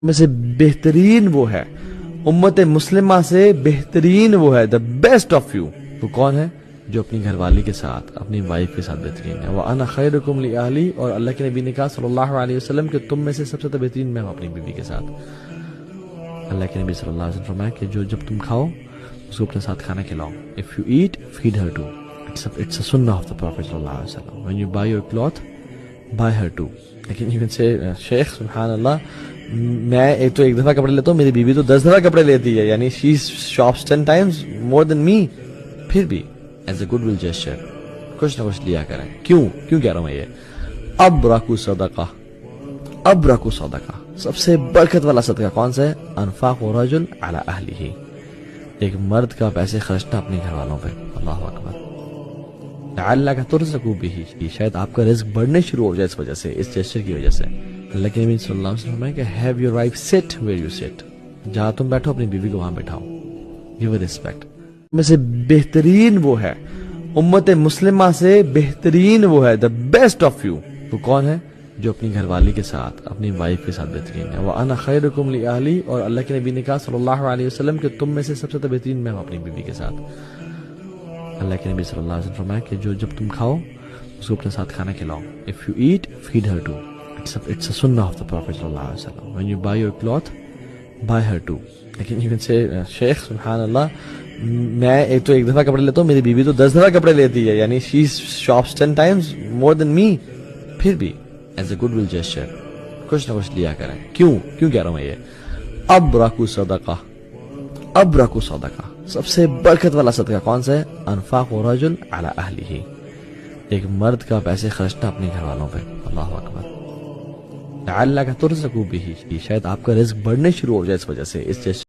میں سے بہترین وہ ہے، امت مسلمہ سے بہترین وہ ہے، the best of you، وہ کون ہے؟ جو اپنی گھر والی کے ساتھ، اپنی وائف کے ساتھ بہترین ہے۔ وَأَنَا خَيْرُكُمْ لِأَهْلِي، اور اللہ کے نبی نے کہا صلی اللہ علیہ وسلم کہ تم میں سے سب سے بہترین میں ہوں اپنی بیوی کے ساتھ۔ اللہ کے نبی صلی اللہ علیہ وسلم فرمایا کہ جب تم کھاؤ اس کو اپنے ساتھ کھانا کھلاؤ۔ If you eat, feed her too۔ It's a sunnah of the Prophet صلی اللہ علیہ وسلم۔ When you buy your cloth, buy her too۔ لیکن you can say شیخ سبحان اللہ، میں ایک دفعہ کپڑے لیتا ہوں، میری بیوی تو 10 دفعہ کپڑے لیتی ہے، یعنی she shops 10 times more than me۔ پھر بھی as a good will gesture کچھ نہ کچھ لیا کریں۔ کیوں کہہ رہا ہوں میں یہ؟ ابرکو صدقہ، ابرکو صدقہ، سب سے برکت والا صدقہ کون سا ہے؟ انفاق رجل علی اہلہ، ایک مرد کا پیسے خرچنا اپنے گھر والوں پہ۔ اللہ اکبر۔ لعلک ترزق بہ، شاید آپ کا رزق بڑھنے شروع ہو جائے اس وجہ سے، اس جیسچر کی وجہ سے۔ اللہ کے نبی صلی اللہ علیہ وسلم کہ ہیو یور وائف سٹ ویئر یو سٹ، جہاں تم بیٹھو اپنی بیوی کو وہاں بیٹھاؤ، گیو ہر ریسپیکٹ۔ میں سے بہترین وہ ہے، امت مسلمہ سے بہترین وہ ہے، the best of you، وہ کون ہے؟ جو اپنی گھر والی کے ساتھ، اپنی وائف کے ساتھ بہترین ہے۔ وَأَنَا خَيْرُكُمْ لِأَهْلِي، اور اللہ کے نبی نے کہا صلی اللہ علیہ وسلم کہ تم میں سے سب سے بہترین میں ہوں اپنی بیوی کے ساتھ۔ اللہ کے نبی صلی اللہ علیہ وسلم فرمایا کہ جب تم کھاؤ اس کو اپنے ساتھ کھانا کھلاؤ۔ If you eat, feed her too۔ It's a sunnah of the Prophet صلی اللہ علیہ وسلم۔ When you buy your cloth, buy her too۔ لیکن you can say شیخ سبحان اللہ، میں ایک دفعہ کپڑے لیتا ہوں، میری بیوی تو 10 دفعہ کپڑے لیتی ہے، یعنی she shops 10 times more than me۔ پھر بھی as a good will gesture کچھ نہ کچھ لیا کریں۔ کیوں کہہ رہا ہوں میں یہ؟ ابرکو صدقہ، ابرکو صدقہ، سب سے برکت والا صدقہ کون سا ہے؟ انفاق رجل علی اہلہ، ایک مرد کا پیسے خرچنا اپنے گھر والوں پہ۔ اللہ اکبر۔ لعلک ترزق بہ، شاید آپ کا رزق بڑھنے شروع ہو جائے اس وجہ سے، اس جیسے